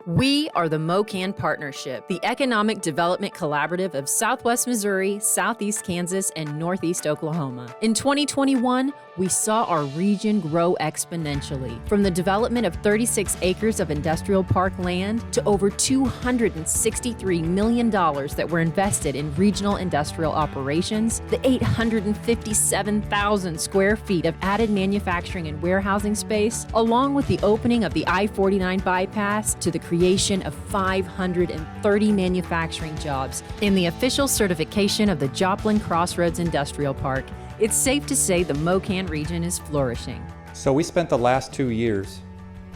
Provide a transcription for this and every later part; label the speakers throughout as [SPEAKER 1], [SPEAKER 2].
[SPEAKER 1] We are the Mokan Partnership, the economic development collaborative of Southwest Missouri, Southeast Kansas, and Northeast Oklahoma. In 2021, we saw our region grow exponentially, from the development of 36 acres of industrial park land to over $263 million that were invested in regional industrial operations, the 857,000 square feet of added manufacturing and warehousing space, along with the opening of the I-49 bypass to the creation of 530 manufacturing jobs in the official certification of the Joplin Crossroads Industrial Park. It's safe to say the Mokan region is flourishing.
[SPEAKER 2] So we spent the last 2 years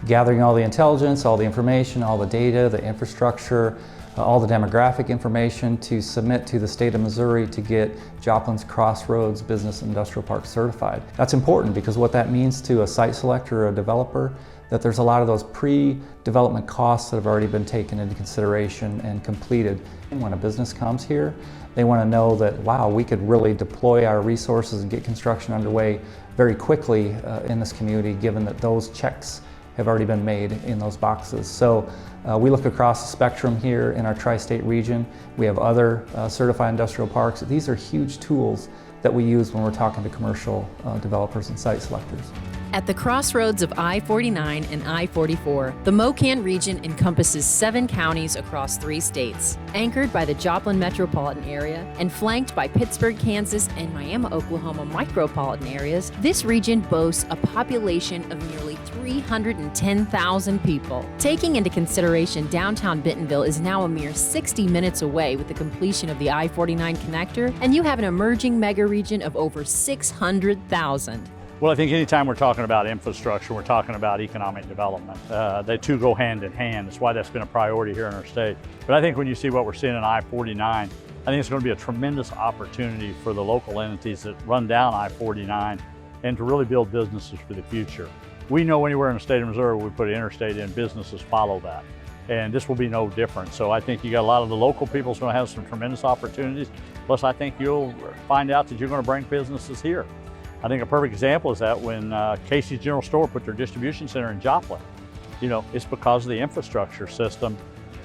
[SPEAKER 3] gathering all the intelligence, all the information, all the data, the infrastructure, all the demographic information to submit to the state of Missouri to get Joplin's Crossroads Business Industrial Park certified. That's important because what that means to a site selector or a developer, that there's a lot of those pre-development costs that have already been taken into consideration and completed. And when a business comes here, they want to know that, wow, we could really deploy our resources and get construction underway very quickly in this community, given that those checks have already been made in those boxes. So we look across the spectrum here in our tri-state region. We have other certified industrial parks. These are huge tools that we use when we're talking to commercial developers and site selectors.
[SPEAKER 1] At the crossroads of I-49 and I-44, the Mokan region encompasses 7 counties across 3 states. Anchored by the Joplin metropolitan area and flanked by Pittsburgh, Kansas, and Miami, Oklahoma micropolitan areas, this region boasts a population of nearly 310,000 people. Taking into consideration downtown Bentonville is now a mere 60 minutes away with the completion of the I-49 connector, and you have an emerging mega region of over 600,000.
[SPEAKER 4] Well, I think anytime we're talking about infrastructure, we're talking about economic development. They two go hand in hand. That's why that's been a priority here in our state. But I think when you see what we're seeing in I-49, I think it's going to be a tremendous opportunity for the local entities that run down I-49 and to really build businesses for the future. We know anywhere in the state of Missouri we put an interstate in, businesses follow that. And this will be no different. So I think you got a lot of the local people going to have some tremendous opportunities. Plus, I think you'll find out that you're going to bring businesses here. I think a perfect example is that when Casey's General Store put their distribution center in Joplin, it's because of the infrastructure system.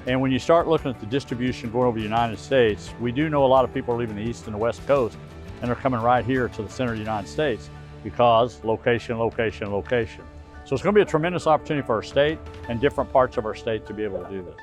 [SPEAKER 4] And when you start looking at the distribution going over the United States, we do know a lot of people are leaving the East and the West Coast, and they're coming right here to the center of the United States because location, location, location. So it's going to be a tremendous opportunity for our state and different parts of our state to be able to do this.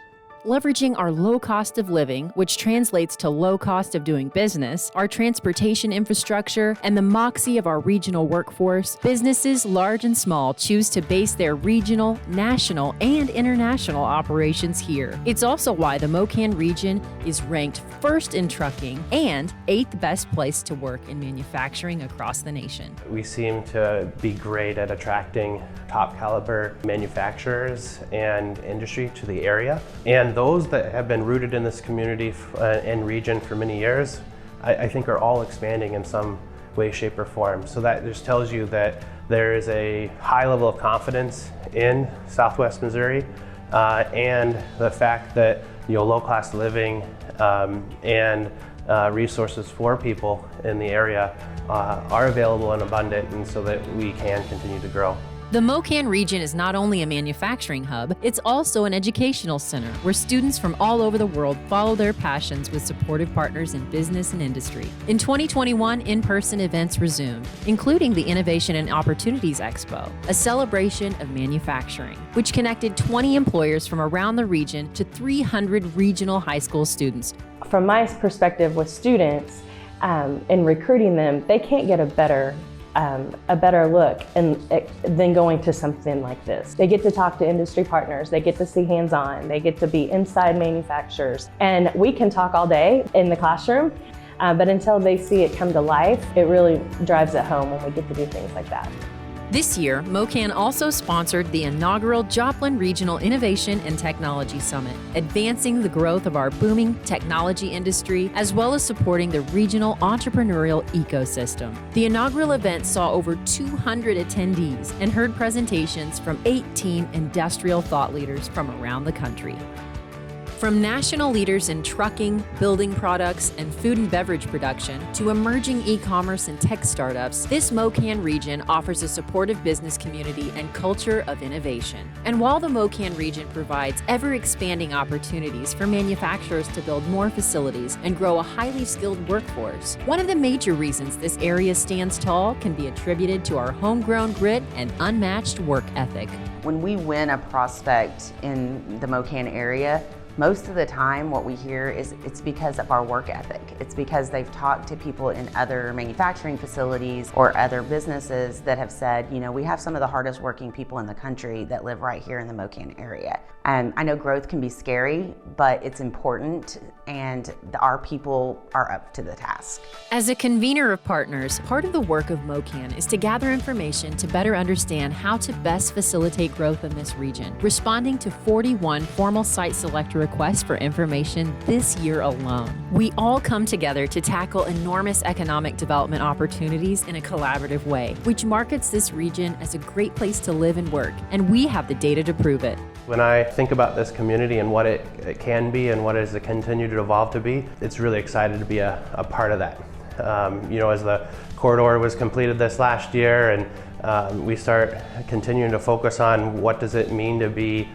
[SPEAKER 1] Leveraging our low cost of living, which translates to low cost of doing business, our transportation infrastructure, and the moxie of our regional workforce, businesses large and small choose to base their regional, national, and international operations here. It's also why the Mokan region is ranked first in trucking and 8th best place to work in manufacturing across the nation.
[SPEAKER 5] We seem to be great at attracting top caliber manufacturers and industry to the area. And those that have been rooted in this community and region for many years, I think are all expanding in some way, shape, or form. So that just tells you that there is a high level of confidence in Southwest Missouri and the fact that low cost of living and resources for people in the area are available and abundant, and so that we can continue to grow.
[SPEAKER 1] The Mokan region is not only a manufacturing hub, it's also an educational center where students from all over the world follow their passions with supportive partners in business and industry. In 2021, in-person events resumed, including the Innovation and Opportunities Expo, a celebration of manufacturing, which connected 20 employers from around the region to 300 regional high school students.
[SPEAKER 6] From my perspective with students and recruiting them, they can't get a better look than going to something like this. They get to talk to industry partners, they get to see hands-on, they get to be inside manufacturers. And we can talk all day in the classroom, but until they see it come to life, it really drives it home when we get to do things like that.
[SPEAKER 1] This year, Mokan also sponsored the inaugural Joplin Regional Innovation and Technology Summit, advancing the growth of our booming technology industry, as well as supporting the regional entrepreneurial ecosystem. The inaugural event saw over 200 attendees and heard presentations from 18 industrial thought leaders from around the country. From national leaders in trucking, building products, and food and beverage production to emerging e-commerce and tech startups, this Mokan region offers a supportive business community and culture of innovation. And while the Mokan region provides ever-expanding opportunities for manufacturers to build more facilities and grow a highly skilled workforce, one of the major reasons this area stands tall can be attributed to our homegrown grit and unmatched work ethic.
[SPEAKER 7] When we win a prospect in the Mokan area, most of the time what we hear is it's because of our work ethic. It's because they've talked to people in other manufacturing facilities or other businesses that have said, you know, we have some of the hardest working people in the country that live right here in the Mokan area. I know growth can be scary, but it's important, and our people are up to the task.
[SPEAKER 1] As a convener of partners, part of the work of Mokan is to gather information to better understand how to best facilitate growth in this region, responding to 41 formal site selector requests for information this year alone. We all come together to tackle enormous economic development opportunities in a collaborative way, which markets this region as a great place to live and work, and we have the data to prove it.
[SPEAKER 5] When I think about this community and what it can be and what it is continue to evolve to be, it's really excited to be a part of that. You know, as the corridor was completed this last year, and we start continuing to focus on what does it mean to be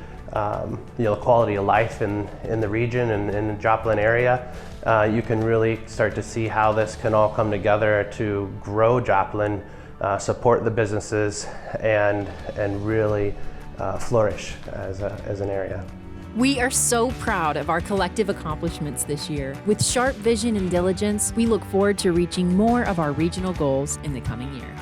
[SPEAKER 5] you know, quality of life in the region and in the Joplin area, you can really start to see how this can all come together to grow Joplin, support the businesses, and really flourish as an area.
[SPEAKER 1] We are so proud of our collective accomplishments this year. With sharp vision and diligence, we look forward to reaching more of our regional goals in the coming year.